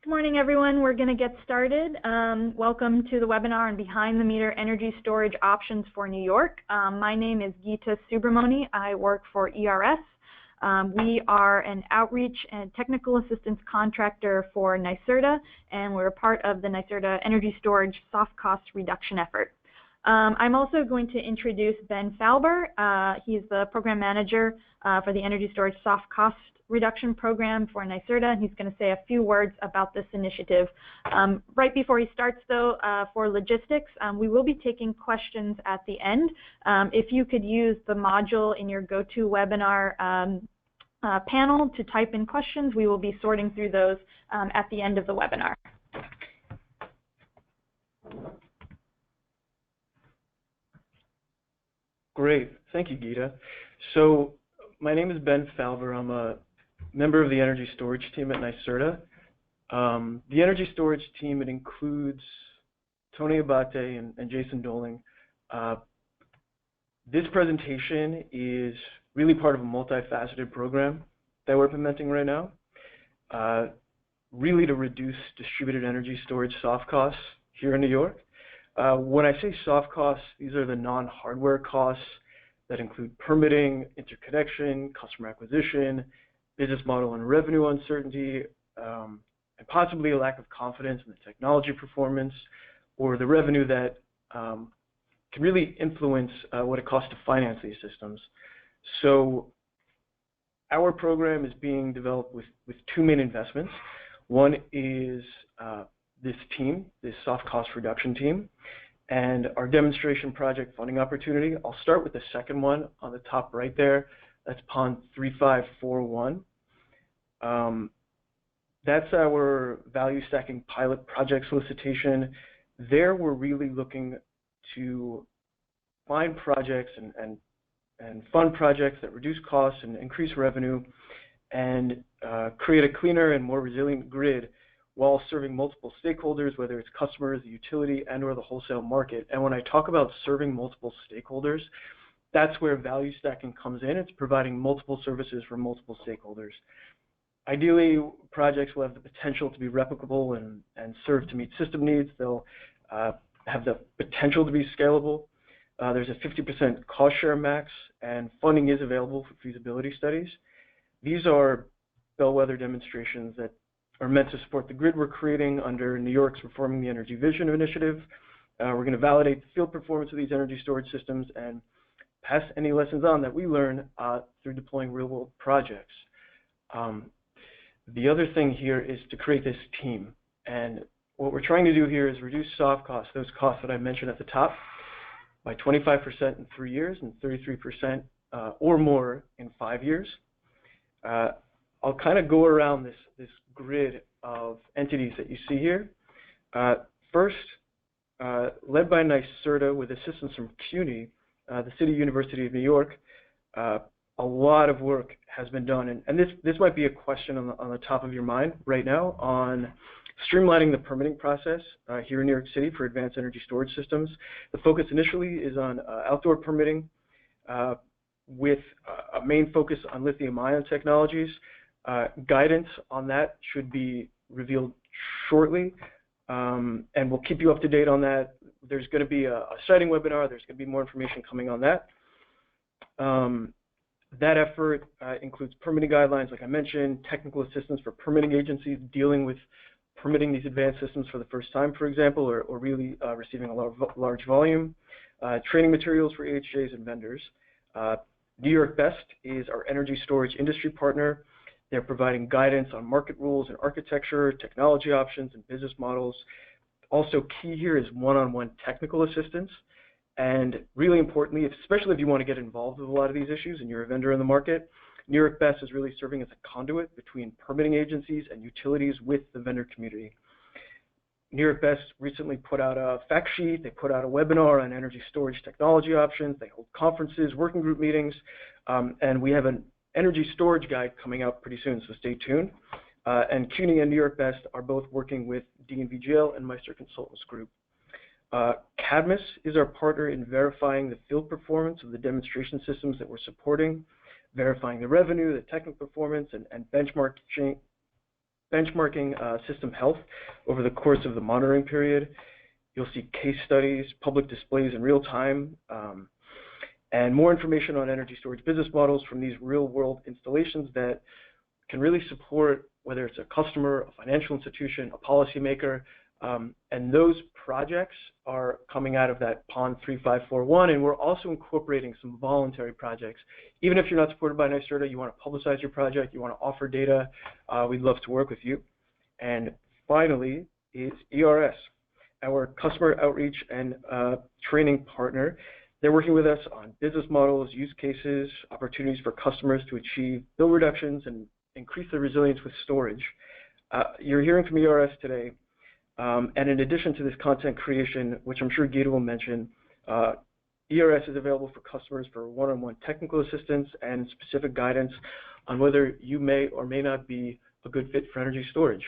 Good morning, everyone. We're going to get started. Welcome to the webinar on Behind the Meter Energy Storage Options for New York. My name is Geeta Subramoni. I work for ERS. We are an outreach and technical assistance contractor for NYSERDA, and we're a part of the NYSERDA Energy Storage Soft Cost Reduction effort. I'm also going to introduce Ben Falber. He's the program manager for the Energy Storage Soft Cost Reduction Program for NYSERDA, and he's going to say a few words about this initiative. Right before he starts, though, for logistics, we will be taking questions at the end. If you could use the module in your GoToWebinar panel to type in questions, we will be sorting through those at the end of the webinar. Great. Thank you, Geeta. So my name is Ben Falver. I'm a member of the energy storage team at NYSERDA. The energy storage team, it includes Tony Abate and Jason Doling. This presentation is really part of a multifaceted program that we're implementing right now, really to reduce distributed energy storage soft costs here in New York. When I say soft costs, these are the non-hardware costs that include permitting, interconnection, customer acquisition, business model and revenue uncertainty, and possibly a lack of confidence in the technology performance or the revenue that can really influence what it costs to finance these systems. So our program is being developed with two main investments. One is this team, this soft cost reduction team, and our demonstration project funding opportunity. I'll start with the second one on the top right there. That's PON 3541. That's our value stacking pilot project solicitation. There we're really looking to find projects and fund projects that reduce costs and increase revenue and create a cleaner and more resilient grid while serving multiple stakeholders, whether it's customers, the utility, and or the wholesale market. And when I talk about serving multiple stakeholders, that's where value stacking comes in. It's providing multiple services for multiple stakeholders. Ideally, projects will have the potential to be replicable and serve to meet system needs. They'll have the potential to be scalable. There's a 50% cost share max, and funding is available for feasibility studies. These are bellwether demonstrations that are meant to support the grid we're creating under New York's Reforming the Energy Vision initiative. We're going to validate the field performance of these energy storage systems and pass any lessons on that we learn through deploying real-world projects. The other thing here is to create this team. And what we're trying to do here is reduce soft costs, those costs that I mentioned at the top, by 25% in 3 years and 33% or more in 5 years. I'll kind of go around this grid of entities that you see here. First, led by NYSERDA with assistance from CUNY, the City University of New York, a lot of work has been done. And this might be a question on the top of your mind right now on streamlining the permitting process here in New York City for advanced energy storage systems. The focus initially is on outdoor permitting with a main focus on lithium-ion technologies. Guidance on that should be revealed shortly, and we'll keep you up to date on that. There's going to be a siting webinar. There's going to be more information coming on that. That effort includes permitting guidelines, like I mentioned, technical assistance for permitting agencies dealing with permitting these advanced systems for the first time, for example, or really receiving a large volume, training materials for AHJs and vendors. New York Best is our energy storage industry partner. They're providing guidance on market rules and architecture, technology options, and business models. Also key here is one-on-one technical assistance. And really importantly, especially if you want to get involved with a lot of these issues and you're a vendor in the market, New York Best is really serving as a conduit between permitting agencies and utilities with the vendor community. New York Best recently put out a fact sheet. They put out a webinar on energy storage technology options. They hold conferences, working group meetings, and we have an energy storage guide coming out pretty soon, so stay tuned. And CUNY and New York Best are both working with DNVGL and Meister Consultants Group. Cadmus is our partner in verifying the field performance of the demonstration systems that we're supporting, verifying the revenue, the technical performance, and benchmarking system health over the course of the monitoring period. You'll see case studies, public displays in real time, and more information on energy storage business models from these real-world installations that can really support whether it's a customer, a financial institution, a policymaker, and those projects are coming out of that PON 3541, and we're also incorporating some voluntary projects. Even if you're not supported by NYSERDA, you want to publicize your project, you want to offer data, we'd love to work with you. And finally is ERS, our customer outreach and training partner. They're working with us on business models, use cases, opportunities for customers to achieve bill reductions and increase their resilience with storage. You're hearing from ERS today. And in addition to this content creation, which I'm sure Gita will mention, ERS is available for customers for one-on-one technical assistance and specific guidance on whether you may or may not be a good fit for energy storage.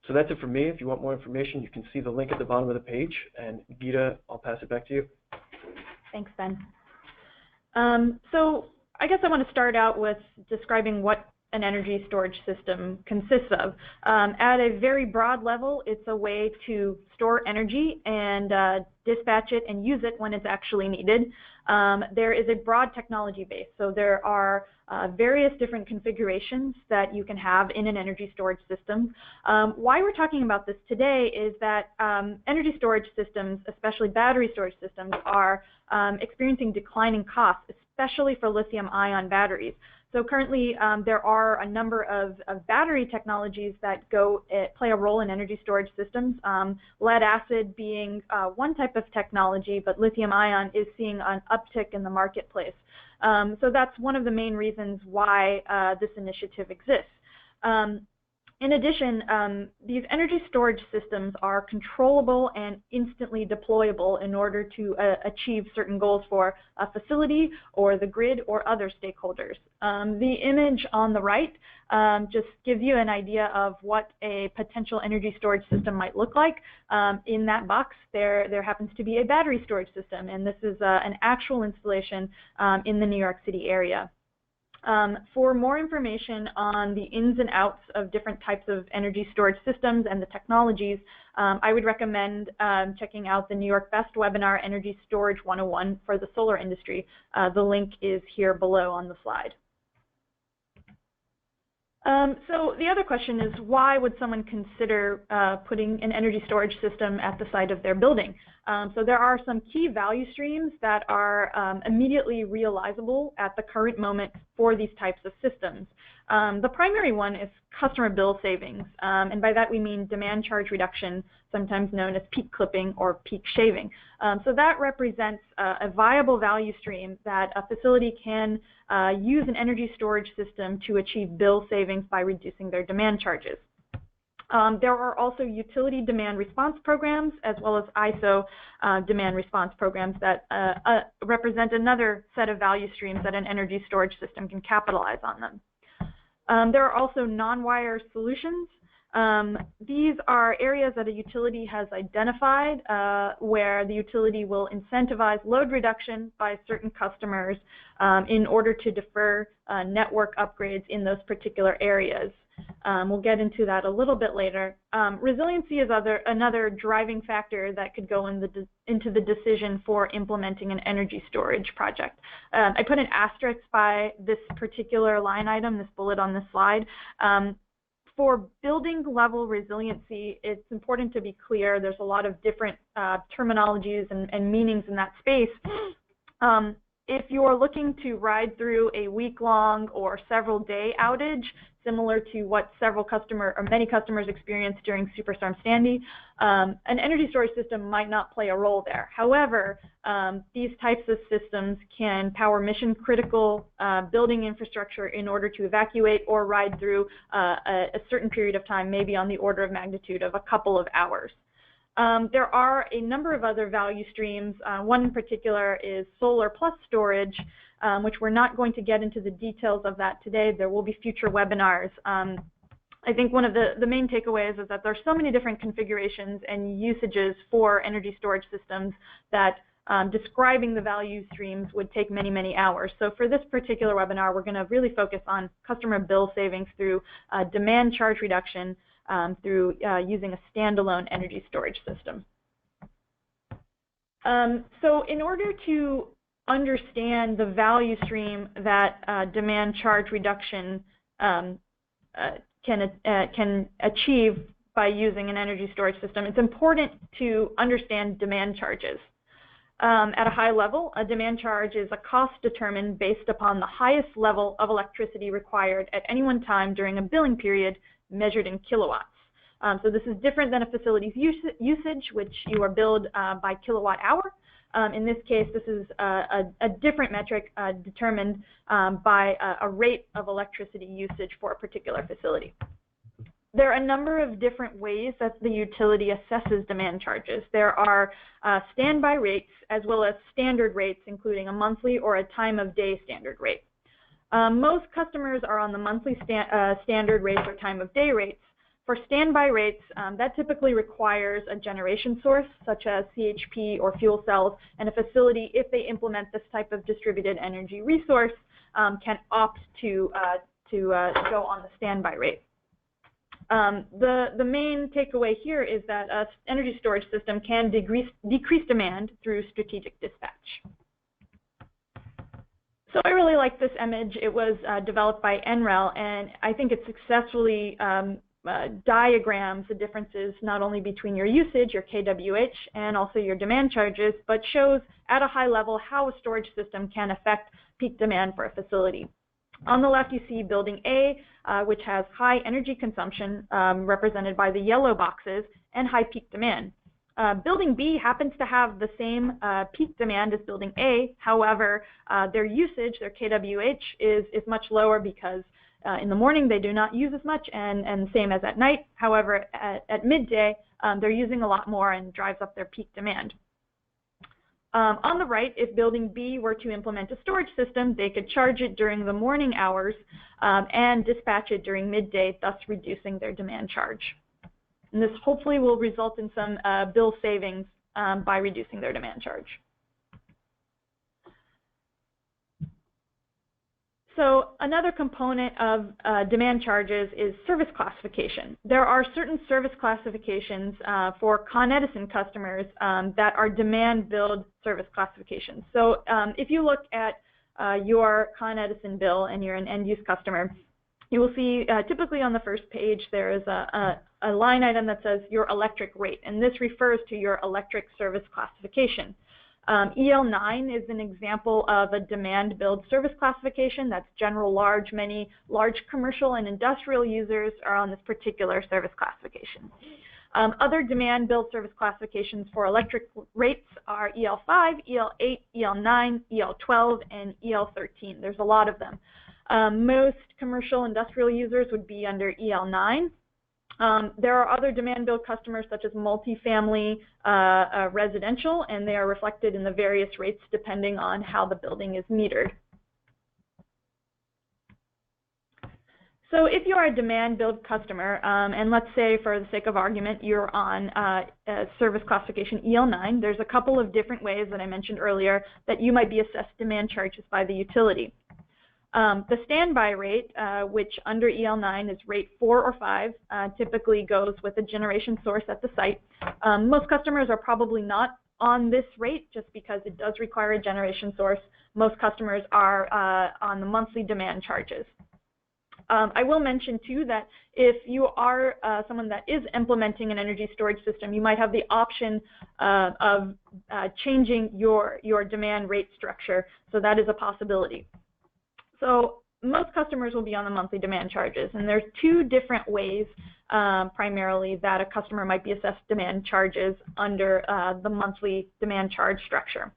So that's it for me. If you want more information, you can see the link at the bottom of the page. And Gita, I'll pass it back to you. Thanks, Ben. So I guess I want to start out with describing what an energy storage system consists of. At a very broad level, it's a way to store energy and dispatch it and use it when it's actually needed. There is a broad technology base, so there are various different configurations that you can have in an energy storage system. Why we're talking about this today is that energy storage systems, especially battery storage systems, are experiencing declining costs, especially for lithium-ion batteries. So currently, there are a number of battery technologies that play a role in energy storage systems. Lead acid being one type of technology, but lithium-ion is seeing an uptick in the marketplace. So that's one of the main reasons why this initiative exists. In addition, these energy storage systems are controllable and instantly deployable in order to achieve certain goals for a facility or the grid or other stakeholders. The image on the right just gives you an idea of what a potential energy storage system might look like. In that box, there happens to be a battery storage system, and this is an actual installation in the New York City area. For more information on the ins and outs of different types of energy storage systems and the technologies, I would recommend checking out the New York Best webinar, Energy Storage 101 for the solar industry. The link is here below on the slide. So the other question is, why would someone consider putting an energy storage system at the site of their building? So there are some key value streams that are immediately realizable at the current moment for these types of systems. The primary one is customer bill savings, and by that we mean demand charge reduction, sometimes known as peak clipping or peak shaving. So that represents a viable value stream that a facility can use an energy storage system to achieve bill savings by reducing their demand charges. There are also utility demand response programs as well as ISO demand response programs that represent another set of value streams that an energy storage system can capitalize on them. There are also NonWire Solutions. These are areas that a utility has identified where the utility will incentivize load reduction by certain customers in order to defer network upgrades in those particular areas. We'll get into that a little bit later. Resiliency is another driving factor that could go into the decision for implementing an energy storage project. I put an asterisk by this particular line item, this bullet on this slide. For building level resiliency, it's important to be clear. There's a lot of different terminologies and meanings in that space. If you're looking to ride through a week-long or several-day outage, similar to what many customers experienced during Superstorm Sandy, an energy storage system might not play a role there. However, these types of systems can power mission-critical building infrastructure in order to evacuate or ride through a certain period of time, maybe on the order of magnitude of a couple of hours. There are a number of other value streams. One in particular is solar plus storage, which we're not going to get into the details of that today. There will be future webinars. I think one of the main takeaways is that there's so many different configurations and usages for energy storage systems that describing the value streams would take many, many hours. So for this particular webinar, we're going to really focus on customer bill savings through demand charge reduction through using a standalone energy storage system. So in order to understand the value stream that demand charge reduction can achieve by using an energy storage system, it's important to understand demand charges. At a high level, a demand charge is a cost determined based upon the highest level of electricity required at any one time during a billing period measured in kilowatts. So this is different than a facility's usage, which you are billed by kilowatt hour. In this case, this is a different metric determined by a rate of electricity usage for a particular facility. There are a number of different ways that the utility assesses demand charges. There are standby rates as well as standard rates, including a monthly or a time of day standard rate. Most customers are on the monthly standard rates or time of day rates. For standby rates, that typically requires a generation source, such as CHP or fuel cells, and a facility, if they implement this type of distributed energy resource, can opt to go on the standby rate. The main takeaway here is that an energy storage system can decrease demand through strategic dispatch. So I really like this image. It was developed by NREL, and I think it successfully diagrams the differences not only between your usage, your kWh, and also your demand charges, but shows at a high level how a storage system can affect peak demand for a facility. On the left, you see building A, which has high energy consumption, represented by the yellow boxes, and high peak demand. Building B happens to have the same peak demand as building A. However, their usage, their kWh, is much lower because in the morning they do not use as much, and same as at night. However, at midday, they're using a lot more and drives up their peak demand. On the right, if building B were to implement a storage system, they could charge it during the morning hours and dispatch it during midday, thus reducing their demand charge. And this hopefully will result in some bill savings by reducing their demand charge. So another component of demand charges is service classification. There are certain service classifications for Con Edison customers that are demand billed service classifications. So if you look at your Con Edison bill and you're an end-use customer, you will see typically on the first page there is a line item that says your electric rate, and this refers to your electric service classification. EL9 is an example of a demand billed service classification. That's general, large. Many large commercial and industrial users are on this particular service classification. Other demand billed service classifications for electric rates are EL5, EL8, EL9, EL12, and EL13. There's a lot of them. Most commercial industrial users would be under EL9. There are other demand billed customers such as multifamily residential, and they are reflected in the various rates depending on how the building is metered. So if you are a demand billed customer, and let's say for the sake of argument you're on service classification EL9, there's a couple of different ways that I mentioned earlier that you might be assessed demand charges by the utility. The standby rate, which under EL9 is rate 4 or 5, typically goes with a generation source at the site. Most customers are probably not on this rate just because it does require a generation source. Most customers are on the monthly demand charges. I will mention too that if you are someone that is implementing an energy storage system, you might have the option of changing your demand rate structure, so that is a possibility. So most customers will be on the monthly demand charges, and there's two different ways primarily that a customer might be assessed demand charges under the monthly demand charge structure.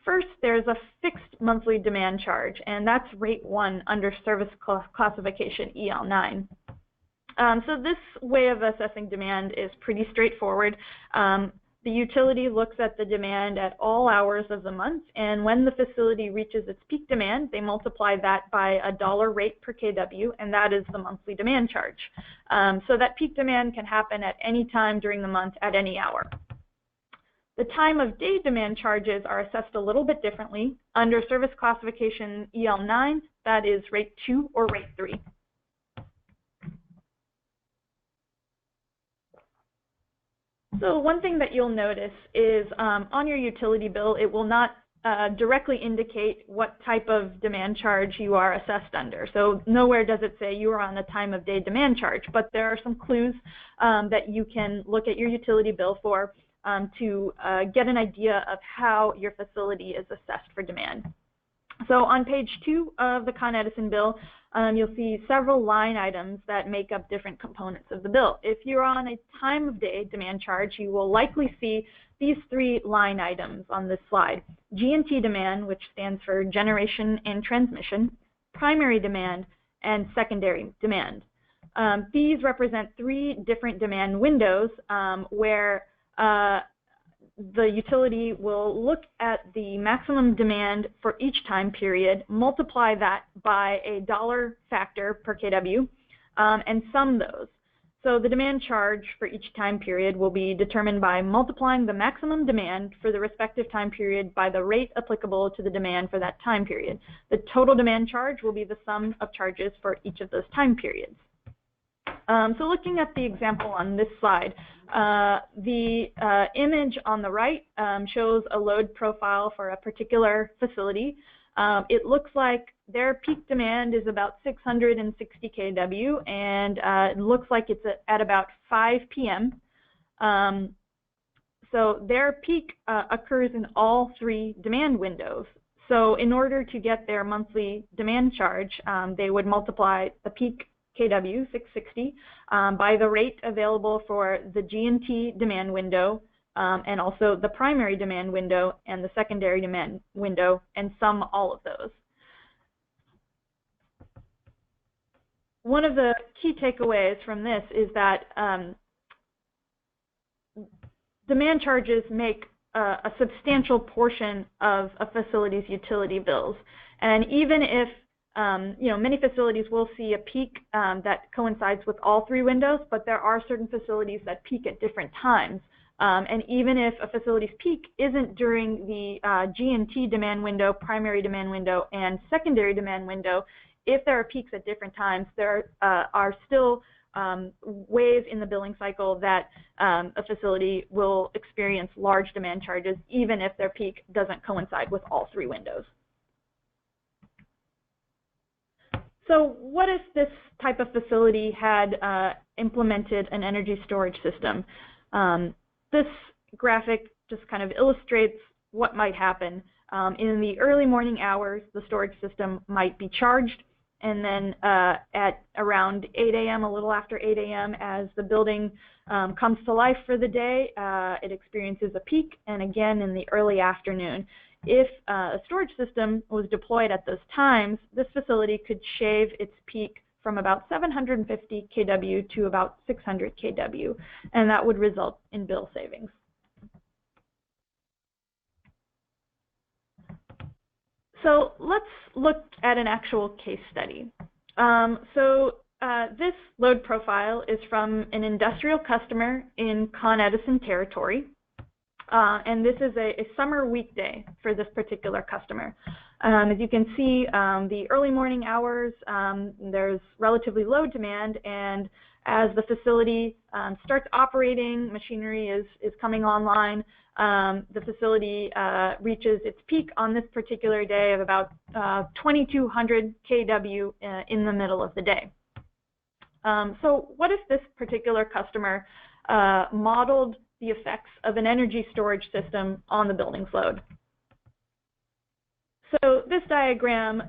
First, there's a fixed monthly demand charge, and that's rate 1 under service classification EL9. So this way of assessing demand is pretty straightforward. The utility looks at the demand at all hours of the month, and when the facility reaches its peak demand, they multiply that by $1 rate per kW, and that is the monthly demand charge. So that peak demand can happen at any time during the month at any hour. The time of day demand charges are assessed a little bit differently. Under service classification EL9, that is rate 2 or rate 3. So one thing that you'll notice is on your utility bill, it will not directly indicate what type of demand charge you are assessed under. So nowhere does it say you are on the time of day demand charge, but there are some clues that you can look at your utility bill for to get an idea of how your facility is assessed for demand. So on page 2 of the Con Edison bill, you'll see several line items that make up different components of the bill. If you're on a time of day demand charge, you will likely see these 3 line items on this slide. G&T demand, which stands for generation and transmission, primary demand, and secondary demand. These represent 3 different demand windows where the utility will look at the maximum demand for each time period, multiply that by a dollar factor per kW, and sum those. So the demand charge for each time period will be determined by multiplying the maximum demand for the respective time period by the rate applicable to the demand for that time period. The total demand charge will be the sum of charges for each of those time periods. So looking at the example on this slide, the image on the right shows a load profile for a particular facility. It looks like their peak demand is about 660 kW, and it looks like it's at about 5 p.m. So their peak occurs in all 3 demand windows. So in order to get their monthly demand charge, they would multiply the peak kW, 660, by the rate available for the G&T demand window, and also the primary demand window and the secondary demand window, and sum all of those. One of the key takeaways from this is that demand charges make a substantial portion of a facility's utility bills. And even if many facilities will see a peak that coincides with all 3 windows, but there are certain facilities that peak at different times. And even if a facility's peak isn't during the G&T demand window, primary demand window, and secondary demand window, if there are peaks at different times, there are still ways in the billing cycle that a facility will experience large demand charges, even if their peak doesn't coincide with all 3 windows. So what if this type of facility had implemented an energy storage system? This graphic just kind of illustrates what might happen. In the early morning hours, the storage system might be charged, and then at around 8 a.m., a little after 8 a.m., as the building comes to life for the day, it experiences a peak, and again in the early afternoon. If a storage system was deployed at those times, this facility could shave its peak from about 750 kW to about 600 kW, and that would result in bill savings. So let's look at an actual case study. This load profile is from an industrial customer in Con Edison territory. And this is a summer weekday for this particular customer. As you can see, the early morning hours, there's relatively low demand, and as the facility starts operating, machinery is coming online, the facility reaches its peak on this particular day of about 2200 kW in the middle of the day. So what if this particular customer modeled the effects of an energy storage system on the building's load? So this diagram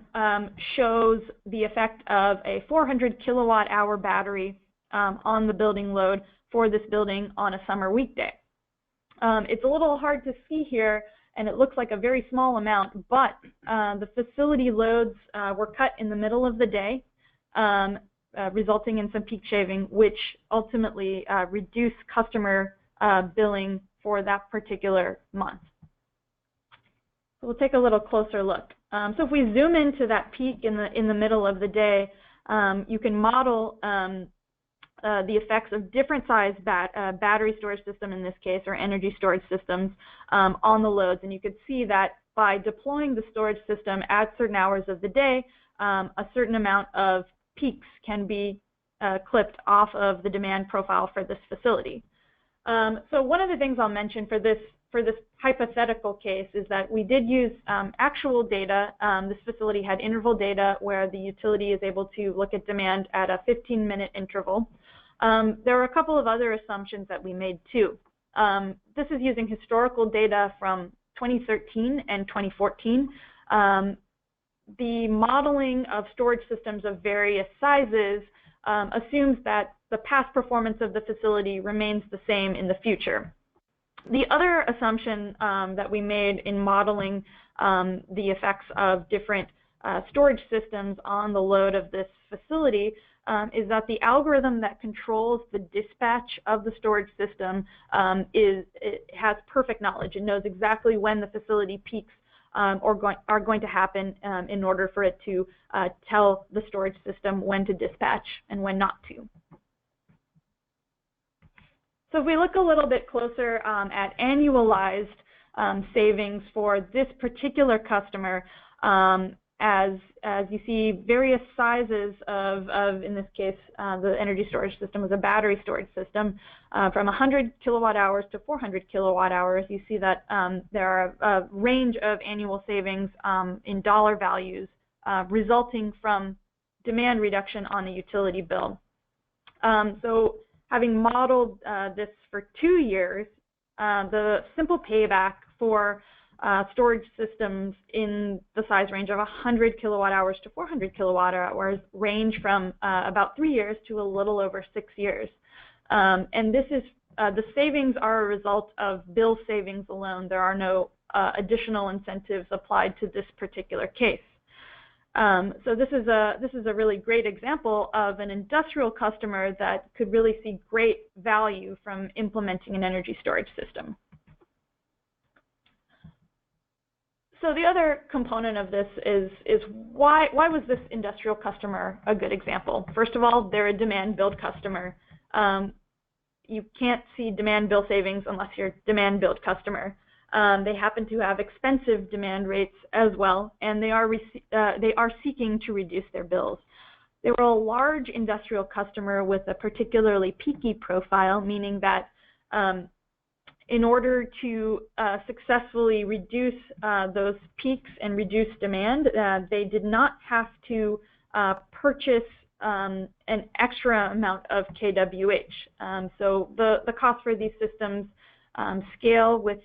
shows the effect of a 400 kilowatt hour battery on the building load for this building on a summer weekday. It's a little hard to see here, and it looks like a very small amount, but the facility loads were cut in the middle of the day, resulting in some peak shaving, which ultimately reduced customer billing for that particular month. So we'll take a little closer look. So if we zoom into that peak in the middle of the day, you can model the effects of different size battery storage system in this case, or energy storage systems, on the loads. And you could see that by deploying the storage system at certain hours of the day, a certain amount of peaks can be clipped off of the demand profile for this facility. So one of the things I'll mention for this hypothetical case is that we did use actual data. This facility had interval data where the utility is able to look at demand at a 15-minute interval. There were a couple of other assumptions that we made too. This is using historical data from 2013 and 2014. The modeling of storage systems of various sizes assumes that the past performance of the facility remains the same in the future. The other assumption that we made in modeling the effects of different storage systems on the load of this facility is that the algorithm that controls the dispatch of the storage system it has perfect knowledge. It knows exactly when the facility peaks are going to happen in order for it to tell the storage system when to dispatch and when not to. So if we look a little bit closer at annualized savings for this particular customer, as you see various sizes of in this case, the energy storage system was a battery storage system, from 100 kilowatt hours to 400 kilowatt hours. You see that there are a range of annual savings in dollar values resulting from demand reduction on the utility bill. So having modeled this for 2 years, the simple payback for storage systems in the size range of 100 kilowatt hours to 400 kilowatt hours range from about 3 years to a little over 6 years. And this is, the savings are a result of bill savings alone. There are no additional incentives applied to this particular case. So this is a really great example of an industrial customer that could really see great value from implementing an energy storage system. So the other component of this is why was this industrial customer a good example? First of all, they're a demand build customer. You can't see demand bill savings unless you're a demand build customer. They happen to have expensive demand rates as well, and they are seeking to reduce their bills. They were a large industrial customer with a particularly peaky profile, meaning that in order to successfully reduce those peaks and reduce demand, they did not have to purchase an extra amount of kWh. So the cost for these systems scale with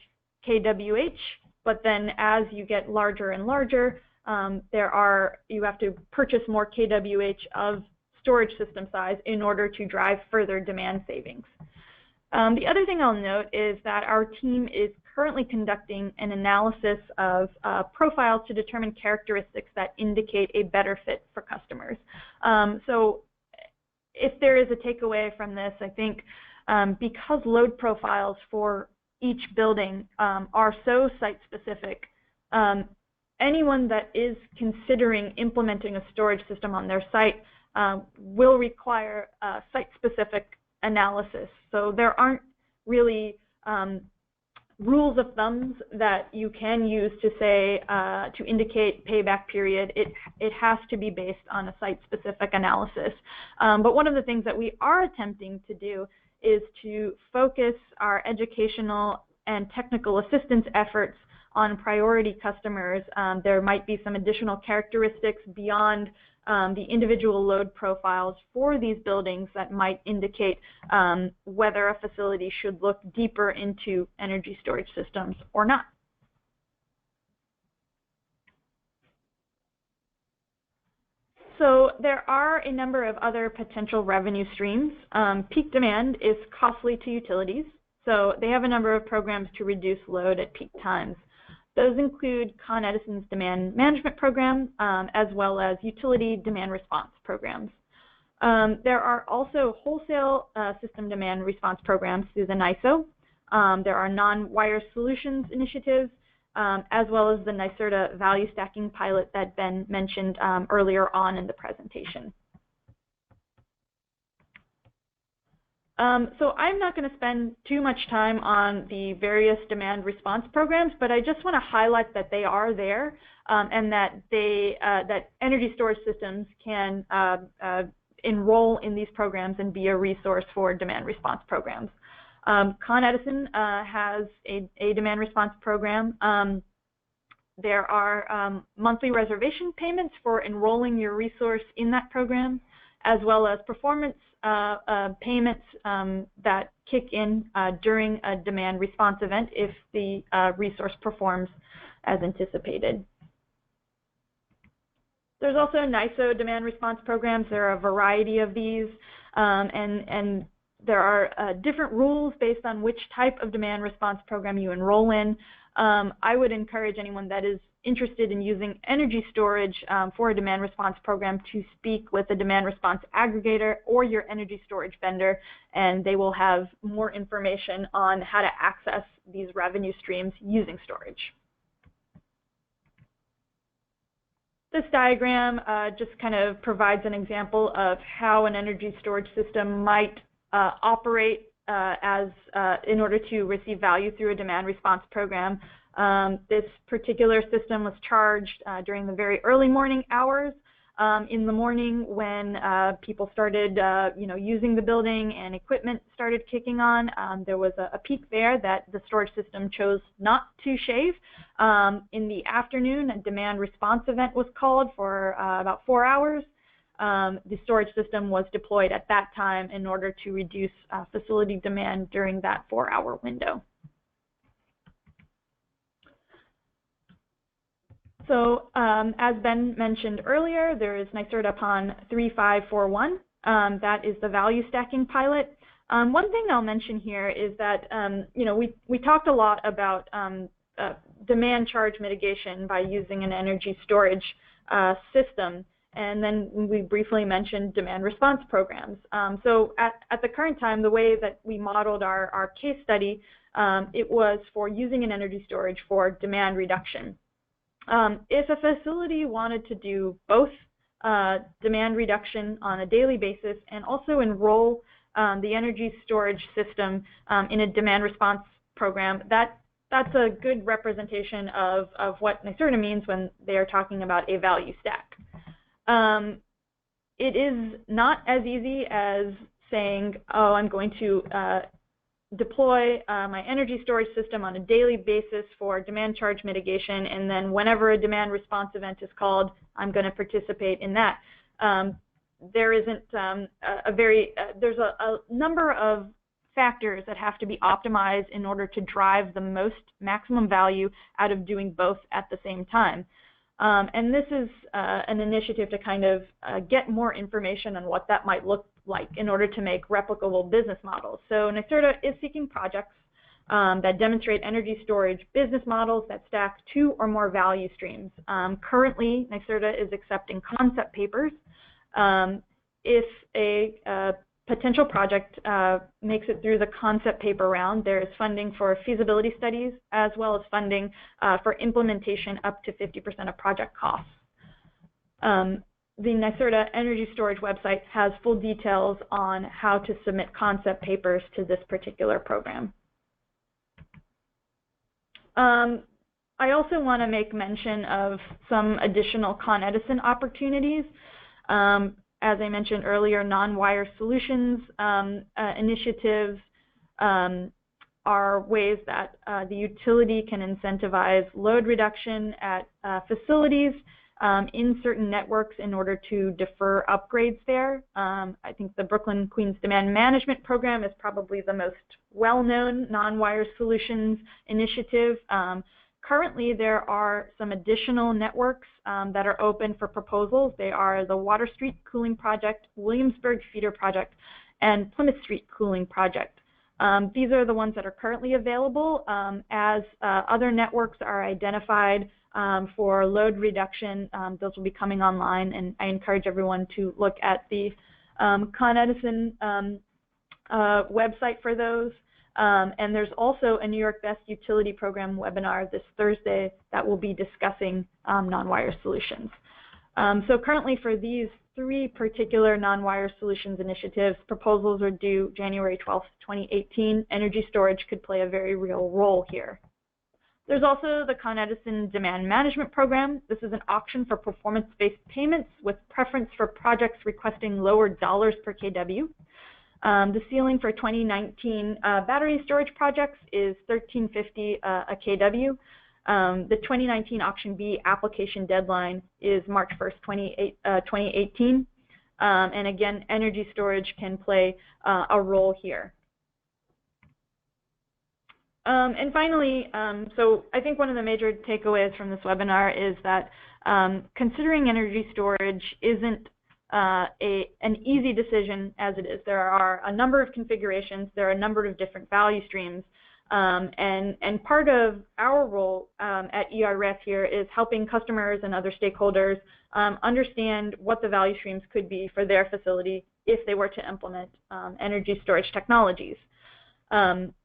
kWh, but then as you get larger and larger, you have to purchase more kWh of storage system size in order to drive further demand savings. The other thing I'll note is that our team is currently conducting an analysis of profiles to determine characteristics that indicate a better fit for customers. So if there is a takeaway from this, I think because load profiles for each building are so site-specific, anyone that is considering implementing a storage system on their site will require site-specific analysis. So there aren't really rules of thumbs that you can use to say to indicate payback period. It has to be based on a site-specific analysis. But one of the things that we are attempting to do is to focus our educational and technical assistance efforts on priority customers. There might be some additional characteristics beyond the individual load profiles for these buildings that might indicate whether a facility should look deeper into energy storage systems or not. So there are a number of other potential revenue streams. Peak demand is costly to utilities, so they have a number of programs to reduce load at peak times. Those include Con Edison's demand management program, as well as utility demand response programs. There are also wholesale system demand response programs through the NYSO. There are NonWire Solutions initiatives, as well as the NYSERDA value stacking pilot that Ben mentioned earlier on in the presentation. So I'm not going to spend too much time on the various demand response programs, but I just want to highlight that they are there, and that that energy storage systems can enroll in these programs and be a resource for demand response programs. Con Edison has a demand response program. There are monthly reservation payments for enrolling your resource in that program, as well as performance payments that kick in during a demand response event if the resource performs as anticipated. There's also NYSERDA demand response programs. There are a variety of these, and there are different rules based on which type of demand response program you enroll in. I would encourage anyone that is interested in using energy storage for a demand response program to speak with a demand response aggregator or your energy storage vendor, and they will have more information on how to access these revenue streams using storage. This diagram just kind of provides an example of how an energy storage system might operate in order to receive value through a demand response program. This particular system was charged during the very early morning hours. In the morning, when people started, using the building and equipment started kicking on, there was a peak there that the storage system chose not to shave. In the afternoon, a demand response event was called for about 4 hours. The storage system was deployed at that time in order to reduce facility demand during that 4-hour window. So as Ben mentioned earlier, there is NYSERDA PON 3541. That is the value stacking pilot. One thing I'll mention here is that, we talked a lot about demand charge mitigation by using an energy storage system. And then we briefly mentioned demand response programs. So at the current time, the way that we modeled our case study, it was for using an energy storage for demand reduction. If a facility wanted to do both demand reduction on a daily basis and also enroll the energy storage system in a demand response program, that's a good representation of what NYSERDA means when they are talking about a value stack. It is not as easy as saying, oh, I'm going to deploy my energy storage system on a daily basis for demand charge mitigation, and then whenever a demand response event is called, I'm going to participate in that. There isn't there's a number of factors that have to be optimized in order to drive the maximum value out of doing both at the same time. And this is an initiative to kind of get more information on what that might look like in order to make replicable business models. So NYSERDA is seeking projects that demonstrate energy storage business models that stack 2 or more value streams. Currently, NYSERDA is accepting concept papers. If a potential project makes it through the concept paper round, there is funding for feasibility studies as well as funding for implementation up to 50% of project costs. The NYSERDA Energy Storage website has full details on how to submit concept papers to this particular program. I also want to make mention of some additional Con Edison opportunities. As I mentioned earlier, NonWire Solutions initiatives are ways that the utility can incentivize load reduction at facilities in certain networks in order to defer upgrades there. I think the Brooklyn Queens Demand Management Program is probably the most well-known NonWire Solutions initiative. Currently, there are some additional networks that are open for proposals. They are the Water Street Cooling Project, Williamsburg Feeder Project, and Plymouth Street Cooling Project. These are the ones that are currently available. As other networks are identified for load reduction, those will be coming online, and I encourage everyone to look at the Con Edison website for those. And there's also a New York Best Utility Program webinar this Thursday that will be discussing NonWire Solutions. So currently for these 3 particular NonWire Solutions initiatives, proposals are due January 12th, 2018. Energy storage could play a very real role here. There's also the Con Edison Demand Management Program. This is an auction for performance-based payments with preference for projects requesting lower dollars per kW. The ceiling for 2019 battery storage projects is $13.50 a kW. The 2019 Auction B application deadline is March 1st, 2018. And again, energy storage can play a role here. And finally, so I think one of the major takeaways from this webinar is that considering energy storage isn't an easy decision as it is. There are a number of configurations, there are a number of different value streams, and part of our role at ERS here is helping customers and other stakeholders understand what the value streams could be for their facility if they were to implement energy storage technologies.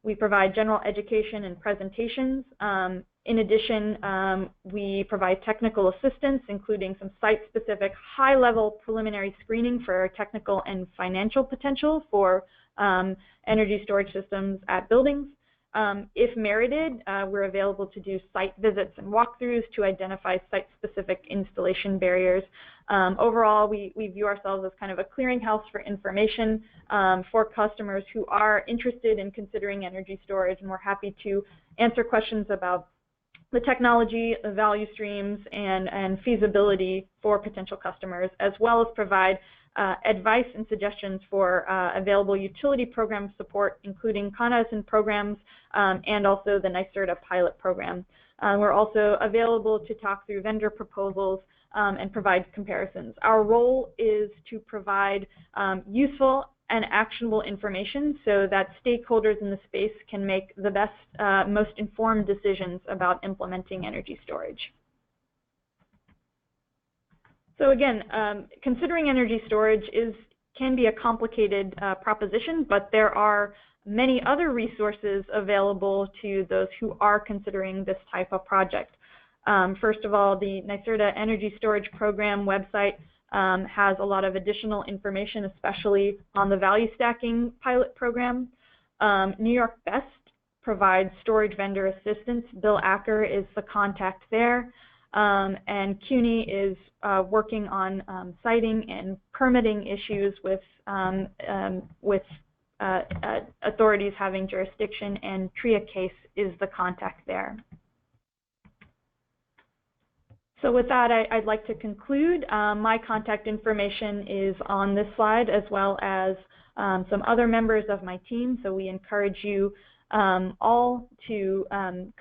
We provide general education and presentations. In addition, we provide technical assistance, including some site-specific high-level preliminary screening for technical and financial potential for energy storage systems at buildings. If merited, we're available to do site visits and walkthroughs to identify site-specific installation barriers. Overall, we view ourselves as kind of a clearinghouse for information for customers who are interested in considering energy storage, and we're happy to answer questions about the technology, the value streams, and feasibility for potential customers, as well as provide advice and suggestions for available utility program support, including Con Edison programs and also the NYSERDA pilot program. We're also available to talk through vendor proposals and provide comparisons. Our role is to provide useful and actionable information so that stakeholders in the space can make the best, most informed decisions about implementing energy storage. So again, considering energy storage can be a complicated proposition, but there are many other resources available to those who are considering this type of project. First of all, the NYSERDA Energy Storage Program website has a lot of additional information, especially on the value stacking pilot program. New York Best provides storage vendor assistance. Bill Acker is the contact there. And CUNY is working on siting and permitting issues with authorities having jurisdiction, and TRIA case is the contact there. So with that, I'd like to conclude. My contact information is on this slide, as well as some other members of my team. So we encourage you all to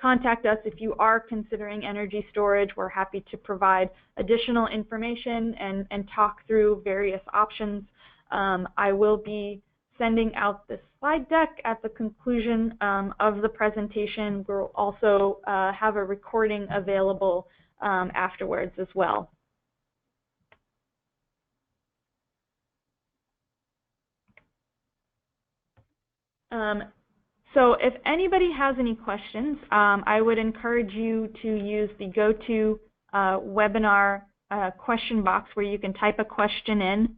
contact us if you are considering energy storage. We're happy to provide additional information and talk through various options. I will be sending out this slide deck at the conclusion of the presentation. We'll also have a recording available afterwards as well. So if anybody has any questions, I would encourage you to use the GoTo webinar question box where you can type a question in,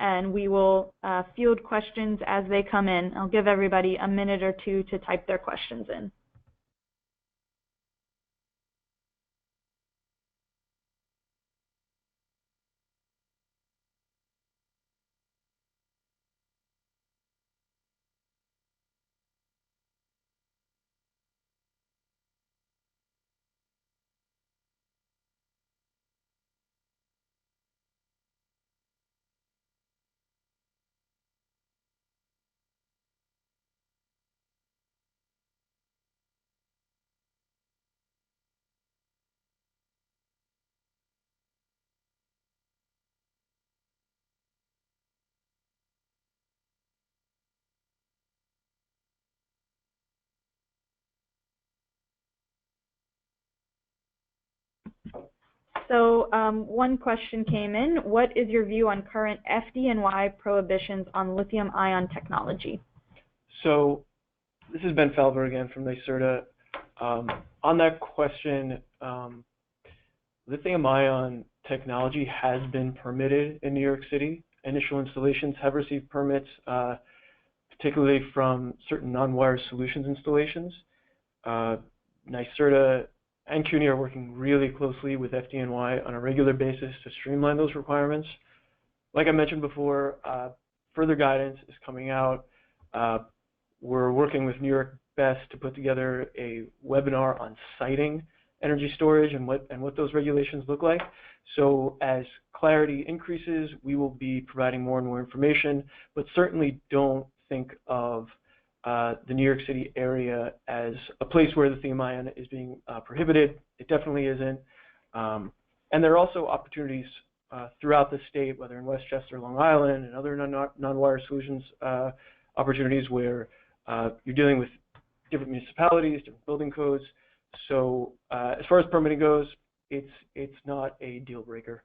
and we will field questions as they come in. I'll give everybody a minute or two to type their questions in. So one question came in. What is your view on current FDNY prohibitions on lithium-ion technology? So this is Ben Falber again from NYSERDA. On that question, lithium-ion technology has been permitted in New York City. Initial installations have received permits, particularly from certain NonWire Solutions installations. NYSERDA and CUNY are working really closely with FDNY on a regular basis to streamline those requirements. Like I mentioned before, further guidance is coming out. We're working with New York Best to put together a webinar on siting energy storage and what those regulations look like. So as clarity increases, we will be providing more and more information, but certainly don't think of the New York City area as a place where lithium-ion is being prohibited. It definitely isn't. And there are also opportunities throughout the state, whether in Westchester, Long Island, and other NonWire Solutions opportunities where you're dealing with different municipalities, different building codes. So as far as permitting goes, it's not a deal breaker.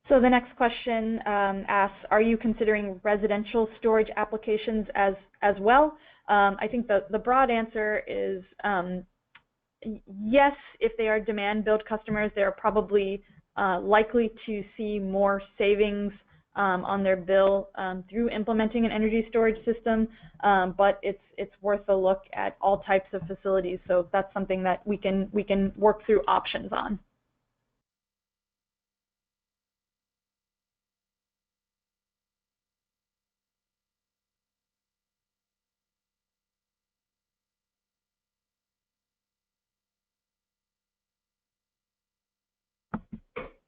So the next question asks, are you considering residential storage applications as well? I think the broad answer is yes. If they are demand-billed customers, they're probably likely to see more savings on their bill through implementing an energy storage system, but it's worth a look at all types of facilities. So that's something that we can work through options on.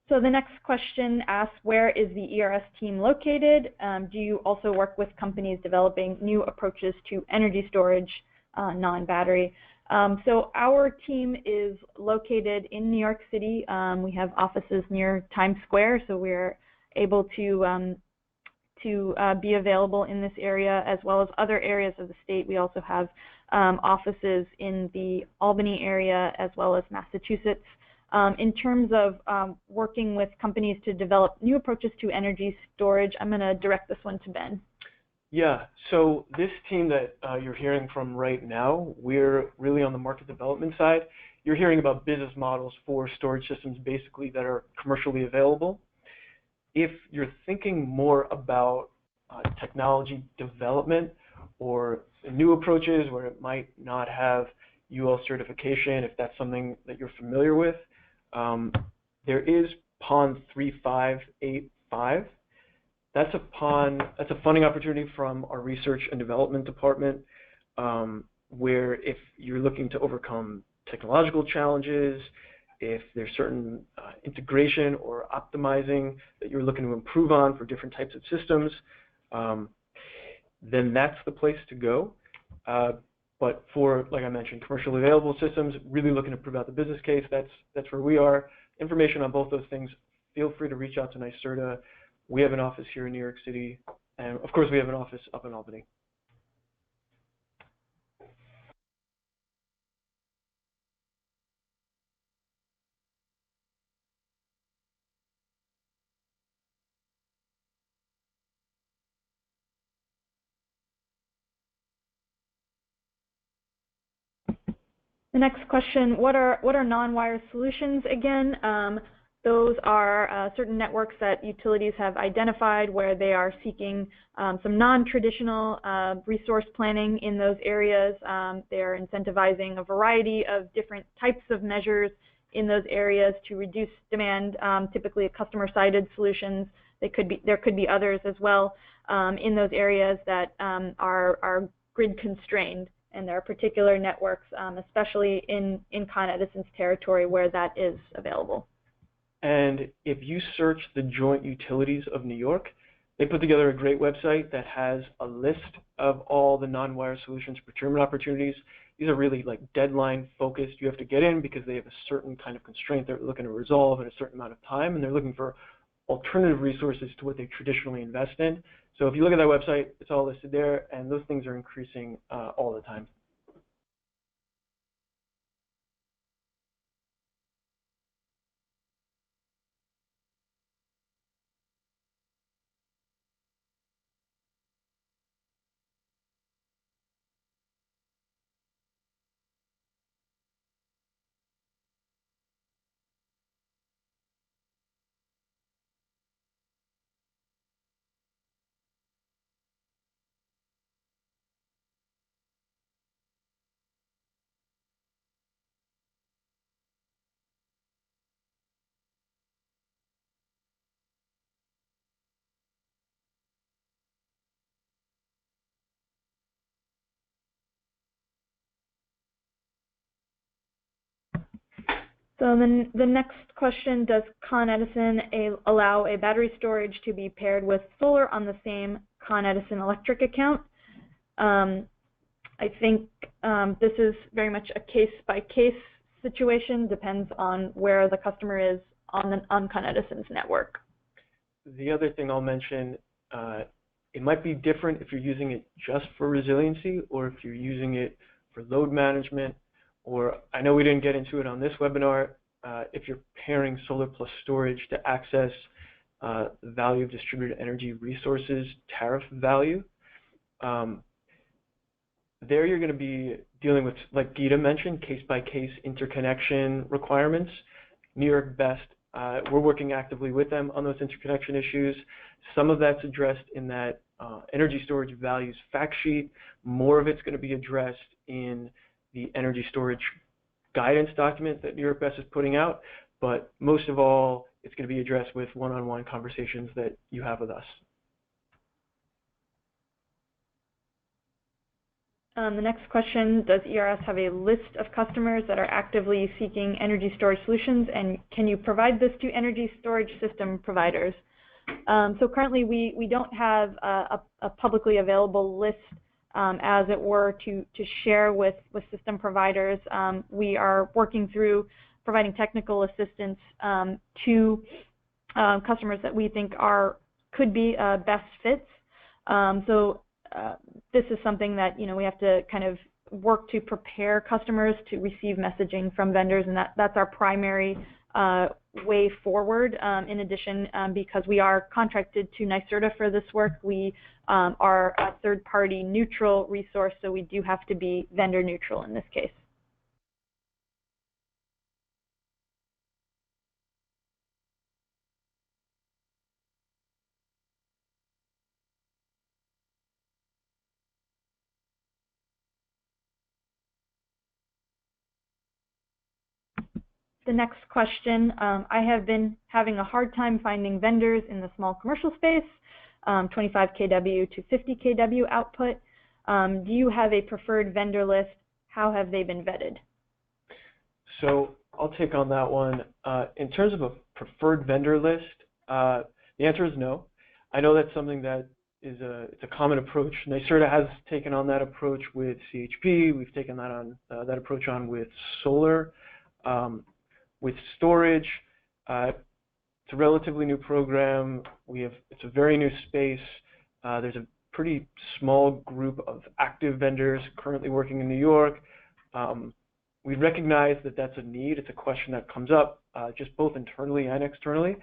So the next question asks, where is the ERS team located? Do you also work with companies developing new approaches to energy storage, non-battery? So our team is located in New York City. We have offices near Times Square, so we're able to be available in this area as well as other areas of the state. We also have offices in the Albany area as well as Massachusetts. In terms of working with companies to develop new approaches to energy storage, I'm going to direct this one to Ben. Yeah, so this team that you're hearing from right now, we're really on the market development side. You're hearing about business models for storage systems basically that are commercially available. If you're thinking more about technology development or new approaches where it might not have UL certification, if that's something that you're familiar with, there is PON 3585. That's a funding opportunity from our research and development department, where if you're looking to overcome technological challenges, if there's certain integration or optimizing that you're looking to improve on for different types of systems, then that's the place to go. But for, like I mentioned, commercially available systems, really looking to prove out the business case, that's where we are. Information on both those things, feel free to reach out to NYSERDA. We have an office here in New York City, and of course we have an office up in Albany. The next question, what are NonWire Solutions again? Those are certain networks that utilities have identified where they are seeking some non-traditional resource planning in those areas. They're incentivizing a variety of different types of measures in those areas to reduce demand, typically customer-sided solutions. There could be others as well in those areas that are grid constrained. And there are particular networks, especially in Con Edison's territory, where that is available. And if you search the Joint Utilities of New York, they put together a great website that has a list of all the NonWire Solutions procurement opportunities. These are really like deadline focused. You have to get in because they have a certain kind of constraint they're looking to resolve in a certain amount of time, and they're looking for alternative resources to what they traditionally invest in. So if you look at that website, it's all listed there, and those things are increasing all the time. So then the next question, does Con Edison allow a battery storage to be paired with solar on the same Con Edison electric account? I think this is very much a case-by-case situation, depends on where the customer is on Con Edison's network. The other thing I'll mention, it might be different if you're using it just for resiliency or if you're using it for load management, or I know we didn't get into it on this webinar, if you're pairing solar plus storage to access the value of distributed energy resources tariff value. There you're going to be dealing with, like Gita mentioned, case-by-case interconnection requirements. New York Best, we're working actively with them on those interconnection issues. Some of that's addressed in that energy storage values fact sheet. More of it's going to be addressed in the energy storage guidance document that New York Best is putting out. But most of all, it's going to be addressed with one-on-one conversations that you have with us. The next question, does ERS have a list of customers that are actively seeking energy storage solutions, and can you provide this to energy storage system providers? So currently we don't have a publicly available list, as it were, to share with system providers. We are working through providing technical assistance to customers that we think could be best fits. This is something that we have to kind of work to prepare customers to receive messaging from vendors, and that's our primary way forward. In addition, because we are contracted to NYSERDA for this work, we are a third-party neutral resource, so we do have to be vendor neutral in this case. The next question, I have been having a hard time finding vendors in the small commercial space, 25 kW to 50 kW output. Do you have a preferred vendor list? How have they been vetted? So I'll take on that one. In terms of a preferred vendor list, the answer is no. I know that's something that is it's a common approach. NYSERDA has taken on that approach with CHP. We've taken that approach on with solar. With storage, it's a relatively new program. It's a very new space. There's a pretty small group of active vendors currently working in New York. We recognize that that's a need. It's a question that comes up just both internally and externally.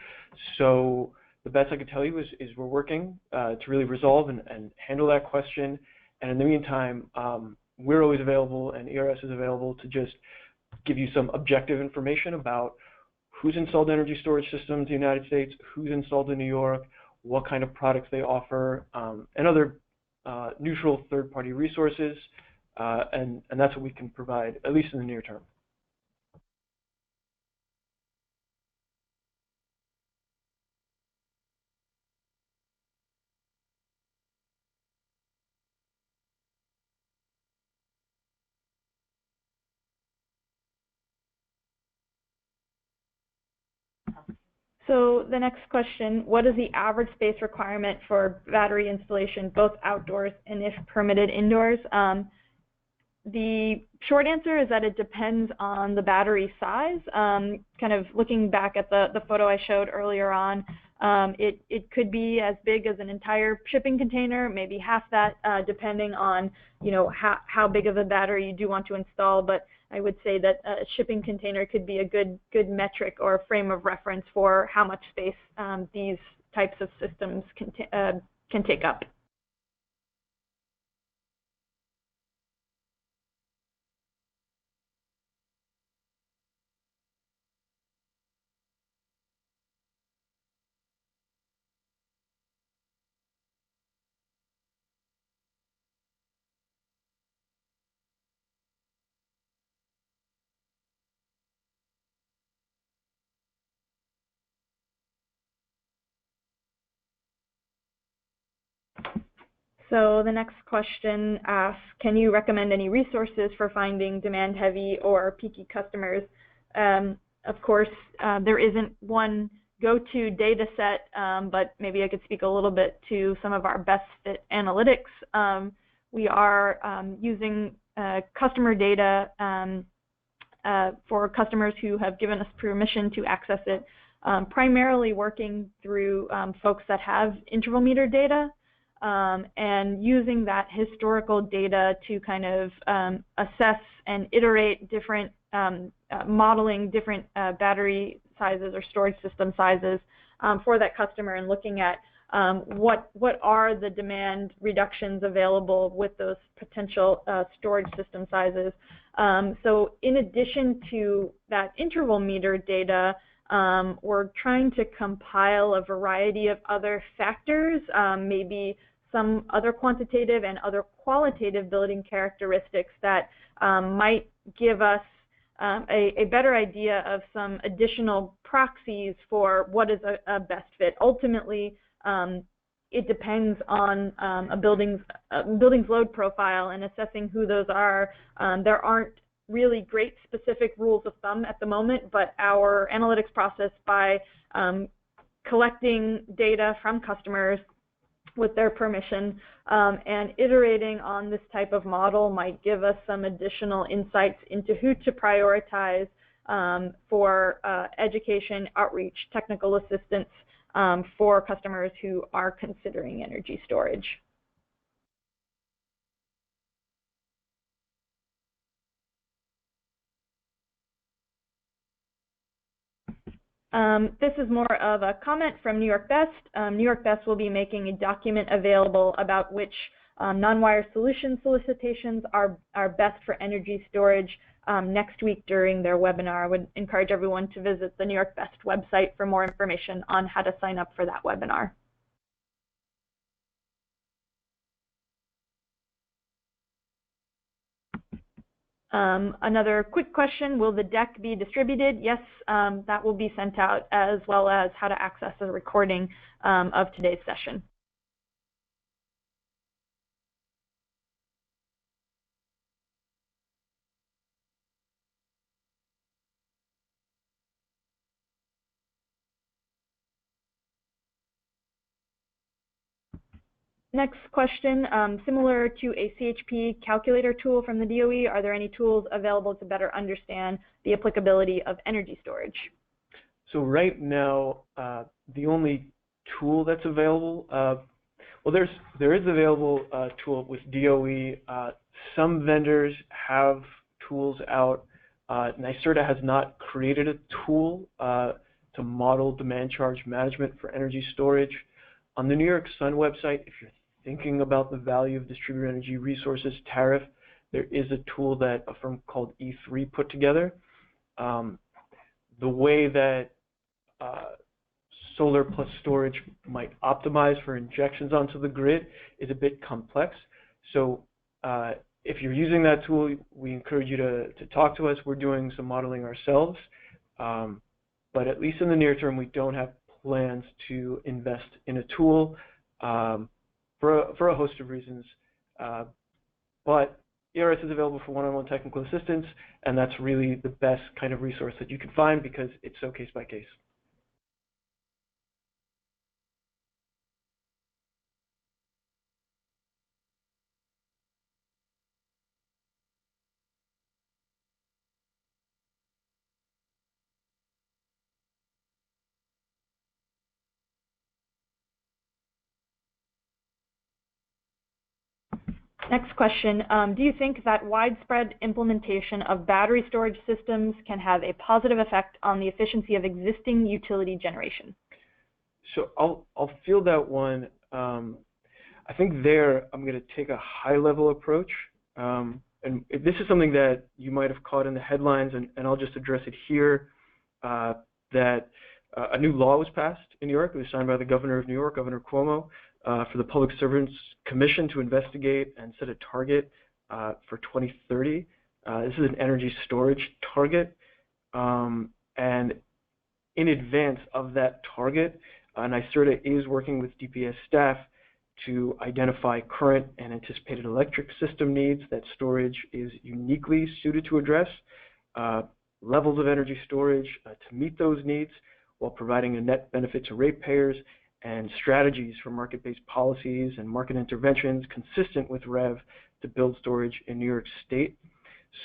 So the best I can tell you is we're working to really resolve and handle that question. And in the meantime, we're always available, and ERS is available to just give you some objective information about who's installed energy storage systems in the United States, who's installed in New York, what kind of products they offer, and other neutral third-party resources, and that's what we can provide, at least in the near term. So the next question, what is the average space requirement for battery installation, both outdoors and if permitted indoors? The short answer is that it depends on the battery size. Kind of looking back at the photo I showed earlier on, it could be as big as an entire shipping container, maybe half that, depending on how big of a battery you do want to install. But I would say that a shipping container could be a good metric or frame of reference for how much space these types of systems can take up. So the next question asks, can you recommend any resources for finding demand-heavy or peaky customers? Of course, there isn't one go-to data set, but maybe I could speak a little bit to some of our best fit analytics. We are using customer data for customers who have given us permission to access it, primarily working through folks that have interval meter data, and using that historical data to kind of assess and iterate different modeling different battery sizes or storage system sizes for that customer, and looking at what are the demand reductions available with those potential storage system sizes. So in addition to that interval meter data, we're trying to compile a variety of other factors, maybe some other quantitative and other qualitative building characteristics that might give us a better idea of some additional proxies for what is a best fit. Ultimately, it depends on a building's load profile and assessing who those are. There aren't really great specific rules of thumb at the moment, but our analytics process, by collecting data from customers with their permission and iterating on this type of model, might give us some additional insights into who to prioritize for education, outreach, technical assistance for customers who are considering energy storage. This is more of a comment from New York Best. New York Best will be making a document available about which NonWire Solutions solicitations are best for energy storage next week during their webinar. I would encourage everyone to visit the New York Best website for more information on how to sign up for that webinar. Another quick question, will the deck be distributed? Yes, that will be sent out, as well as how to access a recording of today's session. Next question, similar to a CHP calculator tool from the DOE, are there any tools available to better understand the applicability of energy storage? So right now, the only tool that's available, well, there is available a tool with DOE. Some vendors have tools out. NYSERDA has not created a tool to model demand charge management for energy storage. On the New York Sun website, if you're thinking about the value of distributed energy resources tariff, there is a tool that a firm called E3 put together. The way that solar plus storage might optimize for injections onto the grid is a bit complex. So if you're using that tool, we encourage you to talk to us. We're doing some modeling ourselves. But at least in the near term, we don't have plans to invest in a tool for a host of reasons. But ERS is available for one-on-one technical assistance, and that's really the best kind of resource that you can find because it's so case by case. Next question, do you think that widespread implementation of battery storage systems can have a positive effect on the efficiency of existing utility generation? So I'll field that one. I think there I'm going to take a high-level approach. And this is something that you might have caught in the headlines, and I'll just address it here, that a new law was passed in New York. It was signed by the governor of New York, Governor Cuomo, for the Public Servants Commission to investigate and set a target for 2030. This is an energy storage target. And in advance of that target, NYSERDA is working with DPS staff to identify current and anticipated electric system needs that storage is uniquely suited to address. levels of energy storage to meet those needs while providing a net benefit to ratepayers, and strategies for market-based policies and market interventions consistent with REV to build storage in New York State.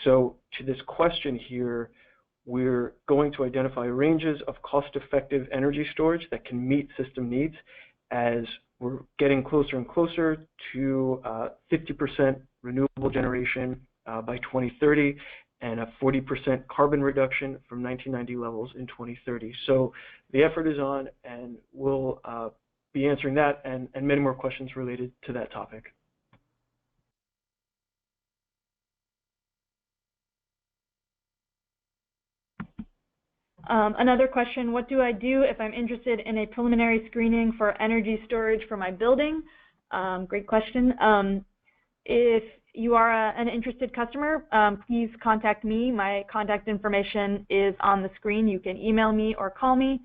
So to this question here, we're going to identify ranges of cost-effective energy storage that can meet system needs as we're getting closer and closer to 50% renewable generation by 2030 and a 40% carbon reduction from 1990 levels in 2030. So the effort is on, and we'll be answering that and many more questions related to that topic. Another question, what do I do if I'm interested in a preliminary screening for energy storage for my building? Great question. If you are an interested customer, please contact me. My contact information is on the screen. You can email me or call me.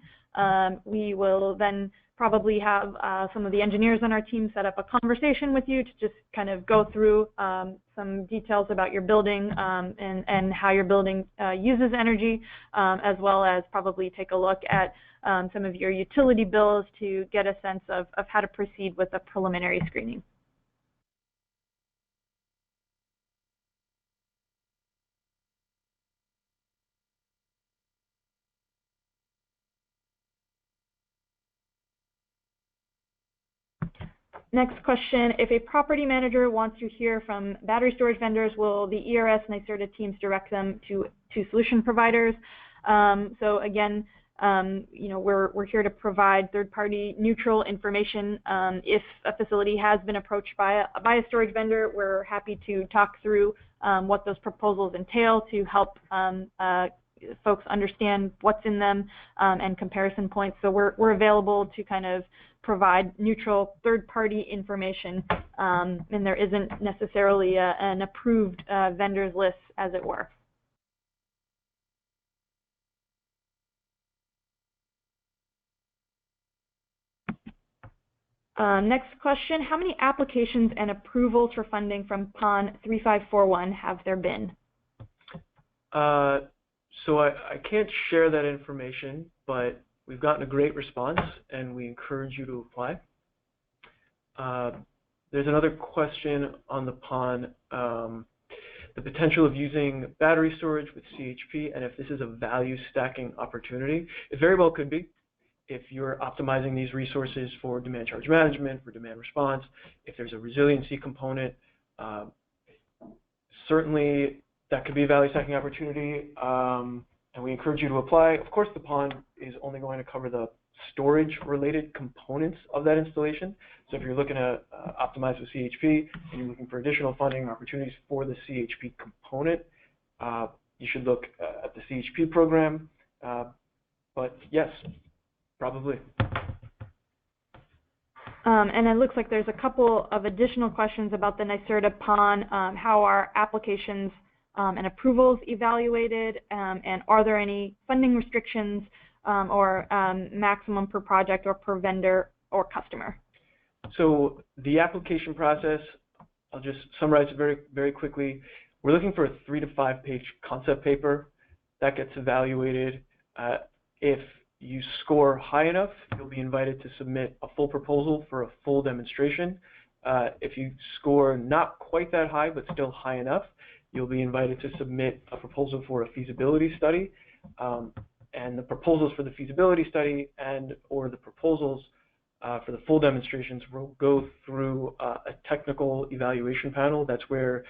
We will then probably have some of the engineers on our team set up a conversation with you to just kind of go through some details about your building and how your building uses energy, as well as probably take a look at some of your utility bills to get a sense of how to proceed with a preliminary screening. Next question, if a property manager wants to hear from battery storage vendors, will the ERS NYSERDA teams direct them to solution providers? So again, you know, we're here to provide third-party neutral information. If a facility has been approached by a storage vendor, we're happy to talk through what those proposals entail to help folks understand what's in them and comparison points. So we're available to kind of provide neutral third-party information, and there isn't necessarily an approved vendors list, as it were. Next question, how many applications and approvals for funding from PON 3541 have there been? So I can't share that information, but we've gotten a great response, and we encourage you to apply. There's another question on the PON, the potential of using battery storage with CHP, and if this is a value stacking opportunity. It very well could be. If you're optimizing these resources for demand charge management, for demand response, if there's a resiliency component, certainly that could be a value stacking opportunity, and we encourage you to apply. Of course, the PON is only going to cover the storage-related components of that installation. So if you're looking to optimize with CHP and you're looking for additional funding opportunities for the CHP component, you should look at the CHP program. But yes, probably. And it looks like there's a couple of additional questions about the NYSERDA PON. How are applications and approvals evaluated, and are there any funding restrictions or maximum per project or per vendor or customer? So the application process, I'll just summarize it very, very quickly. We're looking for a 3 to 5 page concept paper that gets evaluated. If you score high enough, you'll be invited to submit a full proposal for a full demonstration. If you score not quite that high, but still high enough, you'll be invited to submit a proposal for a feasibility study. And the proposals for the feasibility study and or the proposals for the full demonstrations will go through a technical evaluation panel. That's where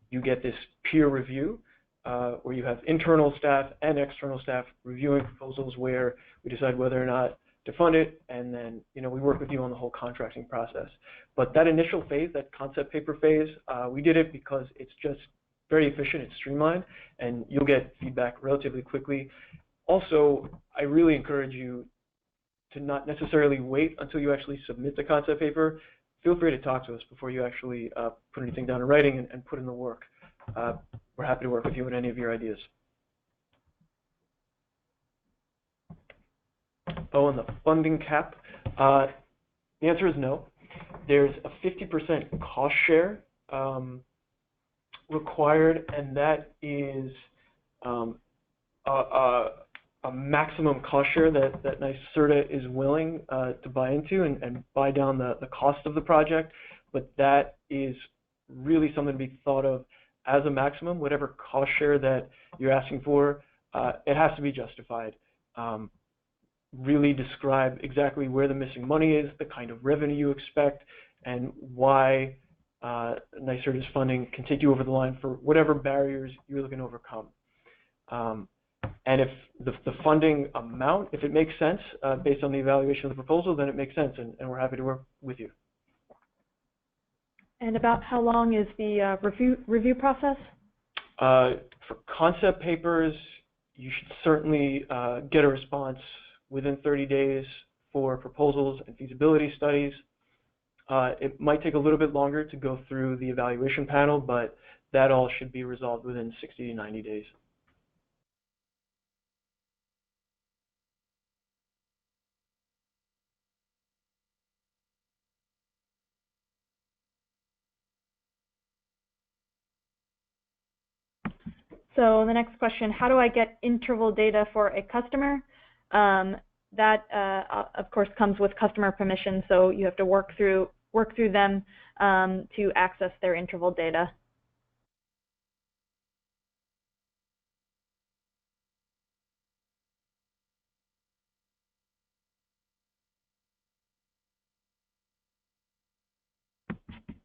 you get this peer review, where you have internal staff and external staff reviewing proposals where we decide whether or not to fund it, and then we work with you on the whole contracting process. But that initial phase, that concept paper phase, we did it because it's just very efficient, it's streamlined, and you'll get feedback relatively quickly. Also, I really encourage you to not necessarily wait until you actually submit the concept paper. Feel free to talk to us before you actually put anything down in writing and put in the work. We're happy to work with you on any of your ideas. Oh, and the funding cap. The answer is no. There's a 50% cost share required, and that is a maximum cost share that NYSERDA is willing to buy into and buy down the cost of the project, but that is really something to be thought of as a maximum. Whatever cost share that you're asking for, it has to be justified. Really describe exactly where the missing money is, the kind of revenue you expect, and why NYSERDA's funding can take you over the line for whatever barriers you're looking to overcome. And if the funding amount, if it makes sense based on the evaluation of the proposal, then it makes sense, and we're happy to work with you. And about how long is the review process? For concept papers, you should certainly get a response within 30 days. For proposals and feasibility studies, it might take a little bit longer to go through the evaluation panel, but that all should be resolved within 60 to 90 days. So the next question, how do I get interval data for a customer? That, of course, comes with customer permission, so you have to work through them to access their interval data.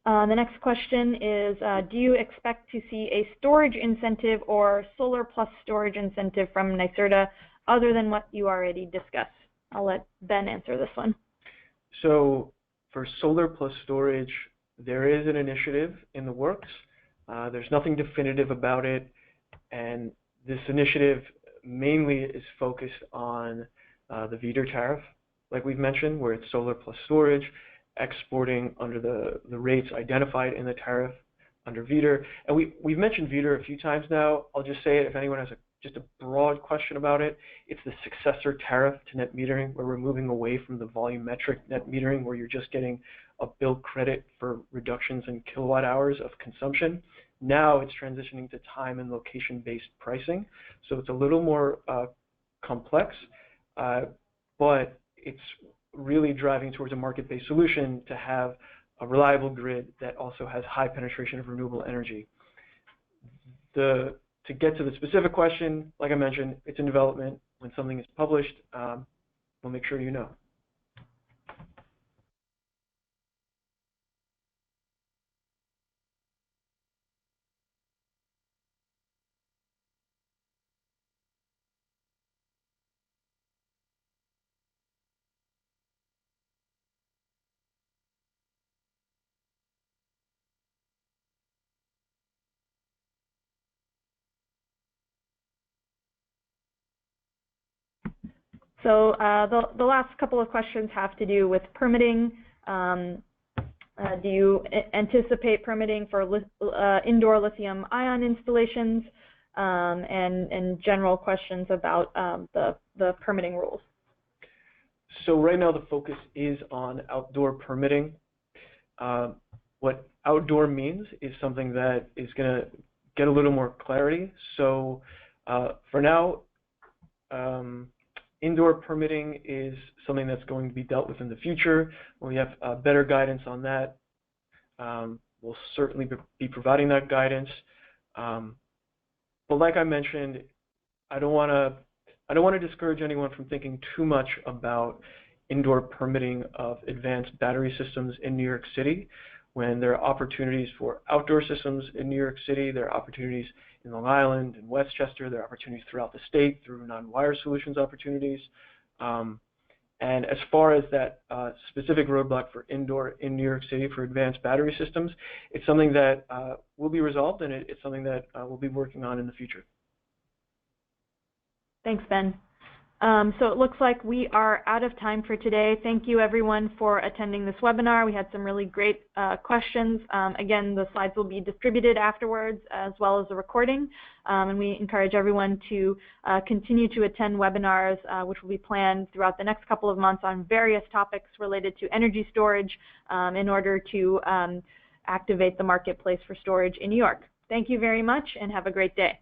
The next question is, do you expect to see a storage incentive or solar plus storage incentive from NYSERDA other than what you already discussed? I'll let Ben answer this one. So for solar plus storage, there is an initiative in the works. There's nothing definitive about it, and this initiative mainly is focused on the VDER tariff, like we've mentioned, where it's solar plus storage, exporting under the rates identified in the tariff under VDER. And we've mentioned VDER a few times now. I'll just say it if anyone has just a broad question about it. It's the successor tariff to net metering, where we're moving away from the volumetric net metering, where you're just getting a bill credit for reductions in kilowatt hours of consumption. Now it's transitioning to time and location-based pricing. So it's a little more complex, but it's really driving towards a market-based solution to have a reliable grid that also has high penetration of renewable energy. To get to the specific question, like I mentioned, it's in development. When something is published, we'll make sure you know. So the last couple of questions have to do with permitting. Do you anticipate permitting for indoor lithium-ion installations, and general questions about the permitting rules? So right now the focus is on outdoor permitting. What outdoor means is something that is going to get a little more clarity. So for now, indoor permitting is something that's going to be dealt with in the future. When we have better guidance on that, we'll certainly be providing that guidance. But like I mentioned, I don't want to discourage anyone from thinking too much about indoor permitting of advanced battery systems in New York City, when there are opportunities for outdoor systems in New York City. There are opportunities in Long Island and Westchester. There are opportunities throughout the state through NonWire Solutions opportunities. And as far as that specific roadblock for indoor in New York City for advanced battery systems, it's something that will be resolved, and it's something that we'll be working on in the future. Thanks, Ben. So it looks like we are out of time for today. Thank you, everyone, for attending this webinar. We had some really great questions. Again, the slides will be distributed afterwards, as well as the recording. And we encourage everyone to continue to attend webinars, which will be planned throughout the next couple of months on various topics related to energy storage in order to activate the marketplace for storage in New York. Thank you very much, and have a great day.